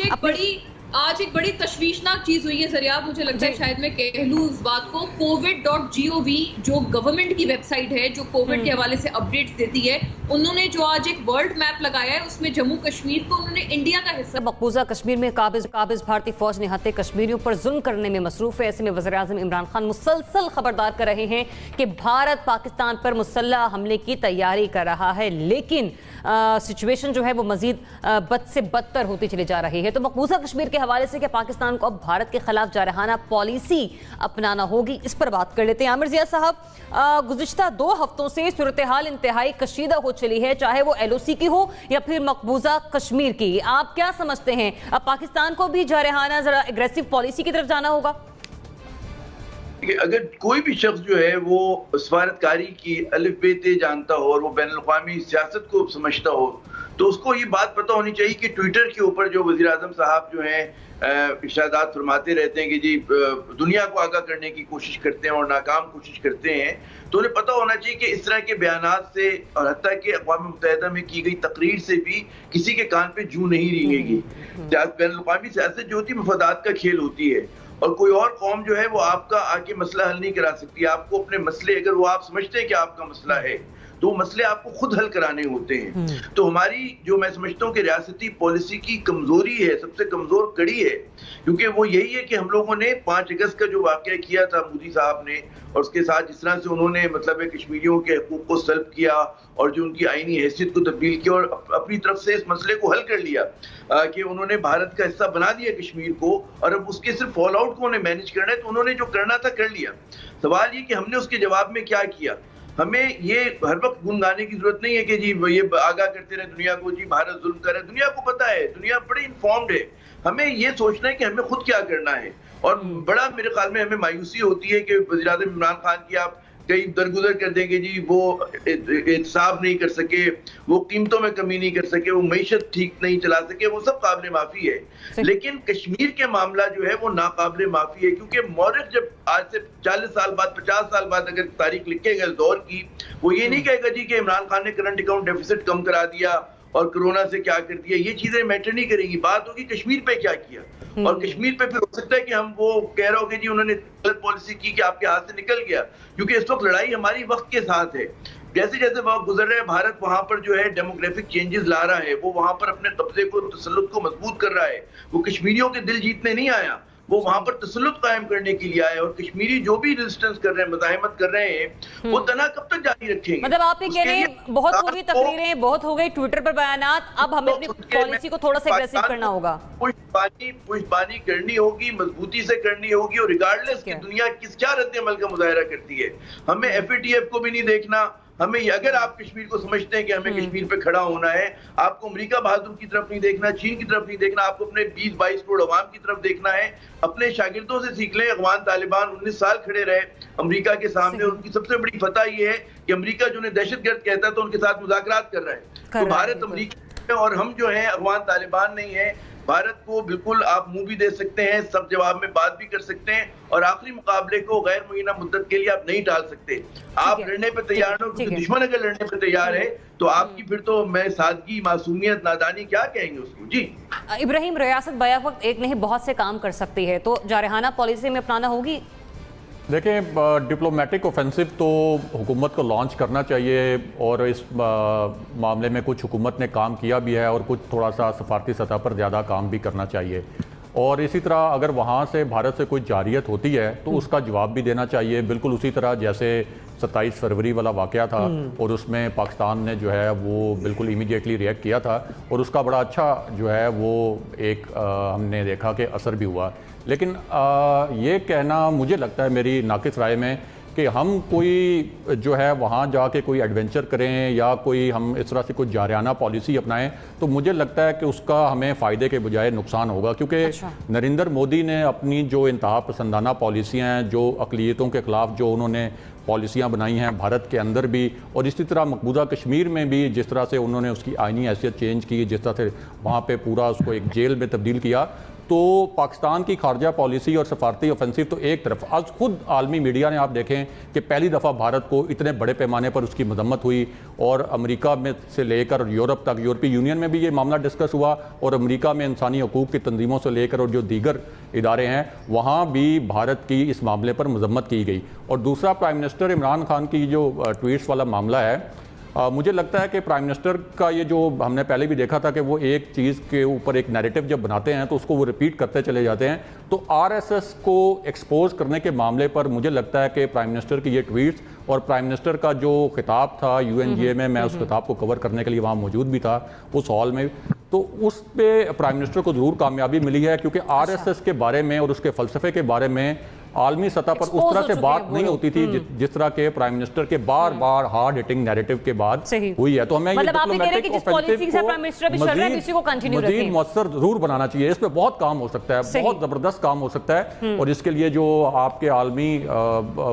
आज एक बड़ी तशवीशनाक चीज हुई है ज़रिया, मुझे लगता है शायद मैं कह लूं इस बात को। covid.gov जो गवर्नमेंट की वेबसाइट है, जो कोविड के हवाले से अपडेट्स देती है, उन्होंने जो आज एक वर्ल्ड मैप लगाया है, उसमें जम्मू कश्मीर को उन्होंने इंडिया का हिस्सा। मकबूजा कश्मीर में काबिज भारतीय फौज निहत्ते कश्मीरियों पर जुल्म करने में मसरूफ है। ऐसे में वज़ीर आज़म इमरान खान मुसलसल खबरदार कर रहे हैं कि भारत पाकिस्तान पर मुसल्लह हमले की तैयारी कर रहा है, लेकिन सिचुएशन जो है वो मजीद बद से बदतर होती चली जा रही है। तो मकबूजा कश्मीर के हवाले से क्या पाकिस्तान को अब भारत के खिलाफ जारहाना पॉलिसी अपनाना होगी, इस पर बात कर लेते हैं। आमिर ज़िया साहब, गुज़िश्ता 2 हफ्तों से सूरत हाल इंतहाई कशीदा हो चली है, चाहे वो LOC की हो या फिर मकबूजा कश्मीर की। आप क्या समझते हैं, अब पाकिस्तान को भी जारहाना जरा एग्रेसिव पॉलिसी की तरफ जाना होगा? अगर कोई भी शख्स जो है वो सफारतकारी की अलिफ बे ते जानता हो और वो बैनुल-अक़वामी सियासत को समझता हो, तो उसको ये बात पता होनी चाहिए कि ट्विटर के ऊपर जो वज़ीर आज़म साहब जो हैं इरशादात फरमाते रहते हैं कि जी दुनिया को आगाह करने की कोशिश करते हैं और नाकाम कोशिश करते हैं, तो उन्हें पता होना चाहिए कि इस तरह के बयानात से और हत्ता कि अक़वाम मुत्तहिदा में की गई तकरीर से भी किसी के कान पे जूं नहीं रेंगेगी। बैनुल-अक़वामी सियासत जो होती है मफादात का खेल होती है, और कोई और कौम जो है वो आपका आके मसला हल नहीं करा सकती। आपको अपने मसले, अगर वो आप समझते हैं कि आपका मसला है, तो मसले आपको खुद हल कराने होते हैं। तो हमारी जो मैं समझता हूँ कि रियासती पॉलिसी की कमजोरी है, सबसे कमजोर कड़ी है, क्योंकि वो यही है कि हम लोगों ने 5 अगस्त का जो वाकया किया था मोदी साहब ने, और उसके साथ जिस तरह से उन्होंने मतलब कश्मीरियों के हकूक को सल्ब किया और जो उनकी आईनी हैसियत को तब्दील किया और अपनी तरफ से इस मसले को हल कर लिया कि उन्होंने भारत का हिस्सा बना दिया कश्मीर को, और अब उसके सिर्फ फॉल आउट को उन्हें मैनेज करना है, तो उन्होंने जो करना था कर लिया। सवाल ये कि हमने उसके जवाब में क्या किया। हमें ये हर वक्त गुनगाने की जरूरत नहीं है कि जी ये आगाह करते रहे दुनिया को, जी भारत जुल्म कर रहा है। दुनिया को पता है, दुनिया बड़ी इन्फॉर्म्ड है। हमें ये सोचना है कि हमें खुद क्या करना है। और बड़ा मेरे ख्याल में हमें मायूसी होती है कि वज़ीर आज़म इमरान खान की आप कहीं दरगुजर कर देंगे, जी वो एहतसाब नहीं कर सके, वो कीमतों में कमी नहीं कर सके, वो मईशत ठीक नहीं चला सके, वो सब काबिल माफी है। लेकिन कश्मीर के मामला जो है वो नाकाबिल माफी है, क्योंकि मौरख जब आज से 40 साल बाद 50 साल बाद अगर तारीख लिखेगा इस दौर की, वो ये नहीं कहेगा जी कि इमरान खान ने करंट अकाउंट डेफिसिट कम करा दिया और कोरोना से क्या कर दिया। ये चीजें मैटर नहीं करेंगी, बात होगी कश्मीर पे क्या किया। और कश्मीर पे फिर हो सकता है कि हम वो कह रहे हो कि जी उन्होंने गलत पॉलिसी की कि आपके हाथ से निकल गया, क्योंकि इस वक्त लड़ाई हमारी वक्त के साथ है। जैसे जैसे वक्त गुजर रहे हैं, भारत वहां पर जो है डेमोग्राफिक चेंजेस ला रहा है, वो वहां पर अपने कब्जे को, तसल्लुत को मजबूत कर रहा है। वो कश्मीरियों के दिल जीतने नहीं आया, वो वहां पर तसल्लुत कायम करने के लिए आए। और कश्मीरी जो भी रेजिस्टेंस कर रहे हैं, मज़ाहमत कर रहे हैं, वो तना कब तक जारी रखेंगे। मतलब आप ये कह रहे हैं बहुत हो गई तकरीरें, बहुत हो गई ट्विटर पर बयानात, अब हमें अपनी पॉलिसी को थोड़ा सा एग्रेसिव करना होगा, पुष्टबानी करनी होगी, मजबूती से करनी होगी, और रिगार्डलेस कि दुनिया किस क्या रद्द-ए-अमल का मुजाहरा करती है। हमें FATF को भी नहीं देखना। हमें अगर आप कश्मीर को समझते हैं कि हमें कश्मीर पे खड़ा होना है, आपको अमेरिका बहादुर की तरफ नहीं देखना, चीन की तरफ नहीं देखना, आपको अपने 20-22 करोड़ अवाम की तरफ देखना है। अपने शागिर्दों से सीख लें। अफगान तालिबान 19 साल खड़े रहे अमेरिका के सामने, और उनकी सबसे बड़ी फतह ये है कि अमेरिका जो उन्हें दहशतगर्द कहता है तो उनके साथ मुज़ाकरात कर रहा है। तो भारत अमेरिका और हम जो है अफगान तालिबान नहीं है। भारत को बिल्कुल आप मुंह भी दे सकते हैं, सब जवाब में बात भी कर सकते हैं, और आखिरी मुकाबले को गैर मुय्यना मुद्दत के लिए आप नहीं टाल सकते। आप लड़ने पे तैयार हो, क्योंकि दुश्मन अगर लड़ने पे तैयार है तो आपकी फिर तो मैं सादगी, मासूमियत, नादानी क्या कहेंगे उसको। जी इब्राहिम, रियासत बया वक्त एक नहीं बहुत से काम कर सकती है, तो जारहाना पॉलिसी में अपनाना होगी। देखिए, डिप्लोमेटिक ऑफेंसिव तो हुकूमत को लॉन्च करना चाहिए, और इस मामले में कुछ हुकूमत ने काम किया भी है और कुछ थोड़ा सा सफारती सतह पर ज़्यादा काम भी करना चाहिए। और इसी तरह अगर वहाँ से भारत से कोई जारियत होती है तो उसका जवाब भी देना चाहिए, बिल्कुल उसी तरह जैसे 27 फरवरी वाला वाक़या था, और उसमें पाकिस्तान ने जो है वो बिल्कुल इमीडिएटली रिएक्ट किया था, और उसका बड़ा अच्छा जो है वो एक हमने देखा कि असर भी हुआ। लेकिन ये कहना मुझे लगता है, मेरी नाकिस राय में, कि हम कोई जो है वहाँ जाके कोई एडवेंचर करें या कोई हम इस तरह से कोई जारहाना पॉलिसी अपनाएं, तो मुझे लगता है कि उसका हमें फ़ायदे के बजाय नुकसान होगा। क्योंकि नरेंद्र मोदी ने अपनी जो इंतहा पसंदाना पॉलिसियाँ हैं, जो अक़लियतों के ख़िलाफ़ जो उन्होंने पॉलिसियाँ बनाई हैं भारत के अंदर भी, और इसी तरह मकबूजा कश्मीर में भी जिस तरह से उन्होंने उसकी आइनी हैसियत चेंज की, जिस तरह से वहाँ पर पूरा उसको एक जेल में तब्दील किया, तो पाकिस्तान की खारजा पॉलिसी और सफारती ऑफेंसिव तो एक तरफ, आज खुद आलमी मीडिया ने आप देखें कि पहली दफ़ा भारत को इतने बड़े पैमाने पर उसकी मजम्मत हुई और अमेरिका में से लेकर यूरोप तक, यूरोपीय यूनियन में भी ये मामला डिस्कस हुआ और अमेरिका में इंसानी हकूक़ की तंजीमों से लेकर और जो दीगर इदारे हैं वहाँ भी भारत की इस मामले पर मजम्मत की गई। और दूसरा, प्राइम मिनिस्टर इमरान खान की जो ट्वीट्स वाला मामला है, मुझे लगता है कि प्राइम मिनिस्टर का ये जो हमने पहले भी देखा था कि वो एक चीज़ के ऊपर एक नैरेटिव जब बनाते हैं तो उसको वो रिपीट करते चले जाते हैं। तो आरएसएस को एक्सपोज करने के मामले पर मुझे लगता है कि प्राइम मिनिस्टर की ये ट्वीट्स और प्राइम मिनिस्टर का जो खिताब था यूएनजीए में, मैं उस खिताब को कवर करने के लिए वहाँ मौजूद भी था उस हॉल में, तो उस पर प्राइम मिनिस्टर को ज़रूर कामयाबी मिली है, क्योंकि आरएसएस के बारे में और उसके फ़लसफ़े के बारे में आलमी सतह पर उस तरह से बात नहीं होती थी जिस तरह के प्राइम मिनिस्टर के बार बार हार्ड हिटिंग नैरेटिव के बाद हुई है। तो हमें मतलब आप ये कह रहे हैं कि जिस पॉलिसी से प्राइम मिनिस्टर अभी चल रहा है उसी को कंटिन्यू रखें, मजीद मौसर जरूर बनाना चाहिए। इस पे बहुत काम हो सकता है, बहुत जबरदस्त काम हो सकता है, और इसके लिए जो आपके आलमी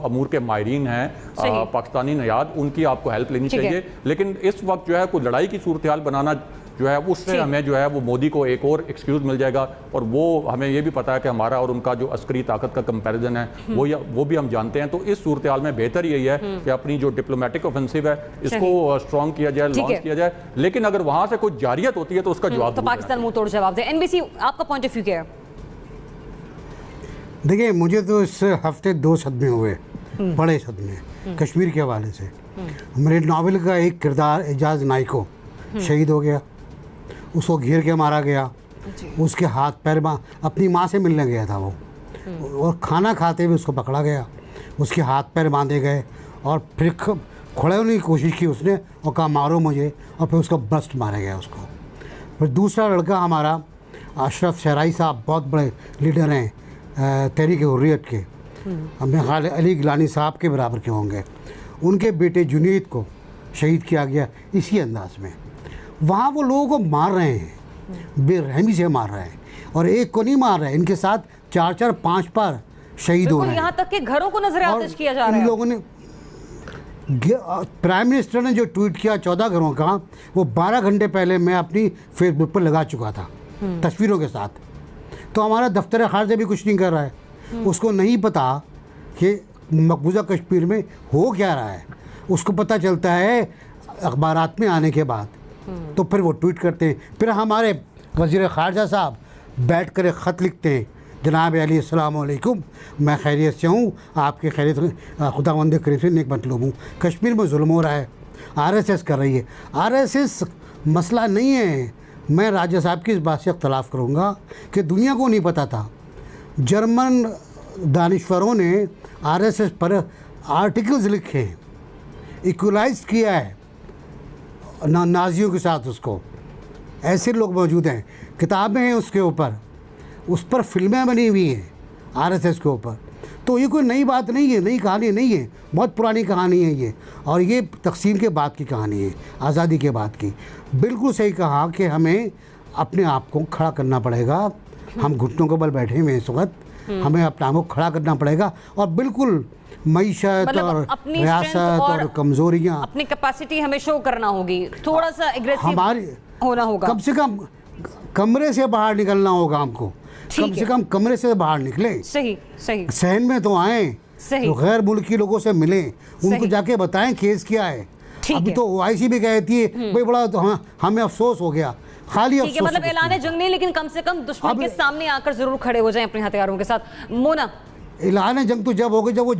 अमूर के माहिरीन हैं पाकिस्तानी नयाद, उनकी आपको हेल्प लेनी चाहिए। लेकिन इस वक्त जो है कोई लड़ाई की सूरत हाल बनाना जो है उससे हमें जो है वो मोदी को एक और एक्सक्यूज मिल जाएगा। और वो हमें ये भी पता है कि हमारा और उनका जो अस्करी ताकत का कंपैरिजन है वो भी हम जानते हैं। तो इस सूरत हाल में बेहतर यही है कि अपनी जो डिप्लोमेटिक ऑफेंसिव है इसको स्ट्रॉन्ग किया जाए, लॉन्च किया जाए। लेकिन अगर वहां से कोई जारियत होती है तो उसका जवाब तो पाकिस्तान मुंह तोड़ जवाब दे। एनबीसी, आपका पॉइंट ऑफ व्यू क्या है? देखिए, मुझे तो इस हफ्ते 2 सदमे हुए, बड़े सदमे कश्मीर के हवाले से। मेरे नावल का एक किरदार एजाज नाइको शहीद हो गया, उसको घेर के मारा गया, उसके हाथ पैर अपनी माँ से मिलने गया था वो, और खाना खाते हुए उसको पकड़ा गया, उसके हाथ पैर बांधे गए और फिर खड़े होने की कोशिश की उसने और कहा मारो मुझे, और फिर उसको बस्ट मारा गया उसको। फिर दूसरा लड़का हमारा अशरफ शहराई साहब, बहुत बड़े लीडर हैं तहरीक हुर्रियत के, हमें ख्याल अली गिलानी साहब के बराबर के होंगे, उनके बेटे जुनैद को शहीद किया गया इसी अंदाज में। वहाँ वो लोगों को मार रहे हैं, बेरहमी से मार रहे हैं, और एक को नहीं मार रहे हैं, इनके साथ 4-4, 5 बार शहीद हो रहे हैं। यहाँ तक कि घरों को नजर आतिश किया जा रहा है। इन लोगों ने, प्राइम मिनिस्टर ने जो ट्वीट किया 14 घरों का, वो 12 घंटे पहले मैं अपनी फेसबुक पर लगा चुका था तस्वीरों के साथ। तो हमारा दफ्तर खारजा भी कुछ नहीं कर रहा है, उसको नहीं पता कि मकबूजा कश्मीर में हो क्या रहा है, उसको पता चलता है अखबारात में आने के बाद, तो फिर वो ट्वीट करते हैं। फिर हमारे वज़ीर ख़ारजा साहब बैठ कर एक ख़त लिखते हैं, जनाब अली अस्सलाम वालेकुम, मैं खैरियत से हूँ, आपके खैरियत खुदावंद करीम से नेक मतलूब हूँ। कश्मीर में जुल्म हो रहा है, आरएसएस कर रही है। आरएसएस मसला नहीं है। मैं राजा साहब की इस बात से इख्तलाफ करूँगा कि दुनिया को नहीं पता था, जर्मन दानिश्वरों ने आरएसएस पर आर्टिकल्स लिखे हैं, इक्वलाइज किया है नाजियों के साथ उसको, ऐसे लोग मौजूद हैं, किताबें हैं उसके ऊपर, उस पर फिल्में बनी हुई हैं आरएसएस के ऊपर। तो ये कोई नई बात नहीं है, नई कहानी नहीं है, बहुत पुरानी कहानी है ये, और ये तकसीम के बाद की कहानी है, आज़ादी के बाद की। बिल्कुल सही कहा कि हमें अपने आप को खड़ा करना पड़ेगा। हम घुटनों के बल बैठे हुए हैं इस वक्त, हमें अपने आप को खड़ा करना पड़ेगा, और बिल्कुल मईशत मतलब और रियासत और कमजोरियाँ, अपनी कैपेसिटी हमें शो करना होगी, थोड़ा सा एग्रेसिव हमारी होना होगा। कम से कम कमरे से बाहर निकलना होगा हमको, कम से कम कमरे से बाहर निकले, सही सही सहन में तो आए, तो गैर मुल्की लोगों से मिले, उनको जाके बताएं केस क्या है। अभी तो ओआईसी भी कहती है भाई बड़ा, तो हमें अफसोस हो गया, खाली अफसोस। मतलब ऐलान जंग नहीं, लेकिन कम से कम दुश्मन के सामने आकर जरूर खड़े हो जाएं अपने हथियारों के साथ। मोना, ऐलान जंग तो जब होगा जब वो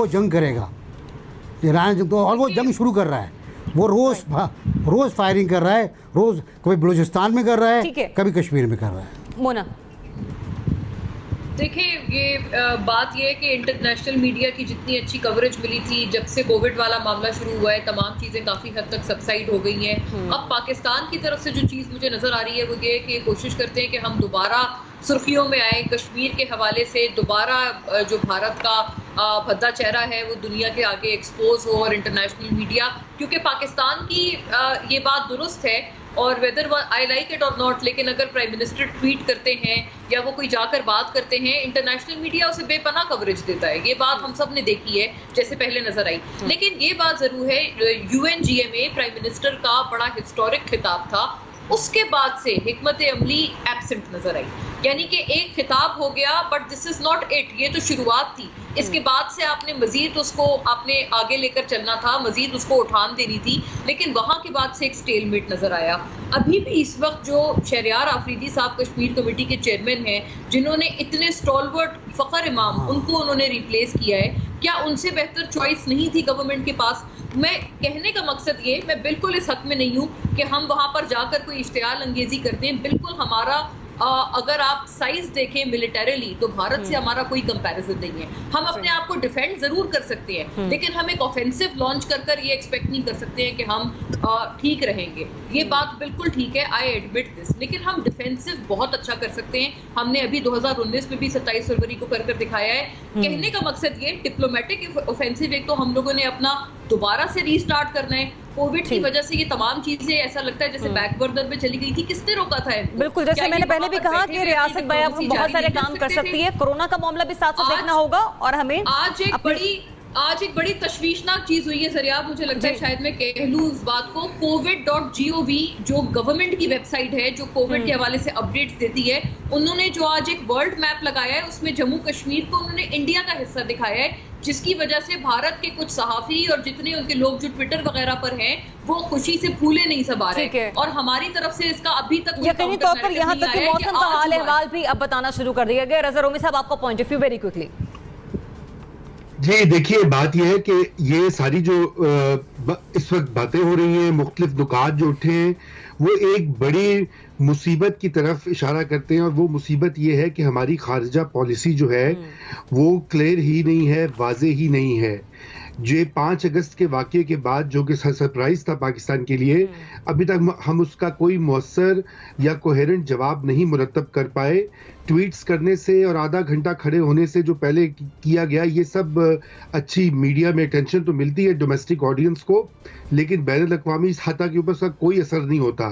जंग करेगा। ऐलान जंग तो, और वो जंग शुरू कर रहा है, वो रोज़ फायरिंग कर रहा है, रोज़ कभी बलूचिस्तान में कर रहा है, कभी कश्मीर में कर रहा है। मोना, देखिए, ये बात ये है कि इंटरनेशनल मीडिया की जितनी अच्छी कवरेज मिली थी जब से कोविड वाला मामला शुरू हुआ है, तमाम चीज़ें काफ़ी हद तक सबसाइड हो गई हैं। अब पाकिस्तान की तरफ से जो चीज़ मुझे नज़र आ रही है वो ये है कि कोशिश करते हैं कि हम दोबारा सुर्खियों में आए, कश्मीर के हवाले से दोबारा जो भारत का भद्दा चेहरा है वो दुनिया के आगे एक्सपोज हो, और इंटरनेशनल मीडिया, क्योंकि पाकिस्तान की ये बात दुरुस्त है, और वेदर आई लाइक इट और नॉट, लेकिन अगर प्राइम मिनिस्टर ट्वीट करते हैं या वो कोई जाकर बात करते हैं, इंटरनेशनल मीडिया उसे बेपनाह कवरेज देता है। ये बात हम सब ने देखी है, जैसे पहले नजर आई। लेकिन ये बात जरूर है, यूएनजीए में प्राइम मिनिस्टर का बड़ा हिस्टोरिक खिताब था, उसके बाद से हिकमत अमली एब्सेंट नजर आई। यानी कि एक खिताब हो गया, but this is not it, ये तो शुरुआत थी। इसके बाद से आपने मजीद उसको आपने आगे लेकर चलना था, मजीद उसको उठान देनी थी, लेकिन वहां के बाद से एक स्टेलमेट नजर आया। अभी भी इस वक्त जो शहरयार आफरीदी साहब कश्मीर कमेटी के चेयरमैन हैं, जिन्होंने इतने स्टॉलवर्ट फखर इमाम, उनको उन्होंने रिप्लेस किया है, क्या उनसे बेहतर चॉइस नहीं थी गवर्नमेंट के पास? मैं कहने का मकसद ये, मैं बिल्कुल इस हक में नहीं हूँ कि हम वहां पर जाकर कोई इश्तियाल अंगेजी करते हैं। बिल्कुल हमारा अगर आप साइज देखें मिलिटरीली तो भारत से हमारा कोई कंपैरिजन नहीं है। हम अपने आप को डिफेंड जरूर कर सकते हैं, लेकिन हम एक ऑफेंसिव लॉन्च कर ये एक्सपेक्ट नहीं कर सकते हैं कि हम ठीक रहेंगे। ये बात बिल्कुल ठीक है, आई एडमिट दिस, लेकिन हम डिफेंसिव बहुत अच्छा कर सकते हैं। हमने अभी 2019 में भी 27 फरवरी को कर दिखाया है। कहने का मकसद ये, डिप्लोमेटिक ऑफेंसिव एक तो हम लोगों ने अपना दोबारा से रीस्टार्ट करना है। कोविड की वजह से ये तमाम चीजें ऐसा लगता है जैसे बैकबर्नर में चली गई थी। किसने रोका था? बिल्कुल, जैसे मैंने पहले भी कहा कि रियासत बहुत सारे काम कर सकती है, कोरोना का मामला भी साथ साथ देखना होगा। और हमें आज एक बड़ी तशवीशनाक चीज हुई है सरियाब, मुझे लगता है शायद मैं कह लूं इस बात को, covid.gov जो गवर्नमेंट की वेबसाइट है, जो कोविड के हवाले से अपडेट्स देती है, उन्होंने जो आज एक वर्ल्ड मैप लगाया है, उसमें जम्मू कश्मीर को उन्होंने इंडिया का हिस्सा दिखाया है, जिसकी वजह से भारत के कुछ सहाफी और जितने उनके लोग जो ट्विटर वगैरह पर हैं, वो खुशी से फूले नहीं समा रहे। और हमारी तरफ से इसका अभी तक यकीनी तौर पर यहाँ तक कि मौसम का हाल अहवाल भी अब बताना शुरू कर दिया गया। रज़ा रोमी साहब, आपका point of view very quickly. जी देखिए, बात यह है कि ये सारी जो इस वक्त बातें हो रही हैं, मुख्तलिफ नुकात जो उठे हैं, वो एक बड़ी मुसीबत की तरफ इशारा करते हैं। और वो मुसीबत ये है कि हमारी खारजा पॉलिसी जो है वो क्लियर ही नहीं है, वाज़ेह ही नहीं है। जो 5 अगस्त के वाक़ये के बाद जो कि सरप्राइज था पाकिस्तान के लिए, अभी तक हम उसका कोई मौसर या कोहेरेंट जवाब नहीं मुरतब कर पाए। ट्वीट्स करने से और आधा घंटा खड़े होने से जो पहले किया गया, ये सब अच्छी मीडिया में अटेंशन तो मिलती है डोमेस्टिक ऑडियंस को, लेकिन बैनुल अक़वामी सतह के ऊपर उसका कोई असर नहीं होता।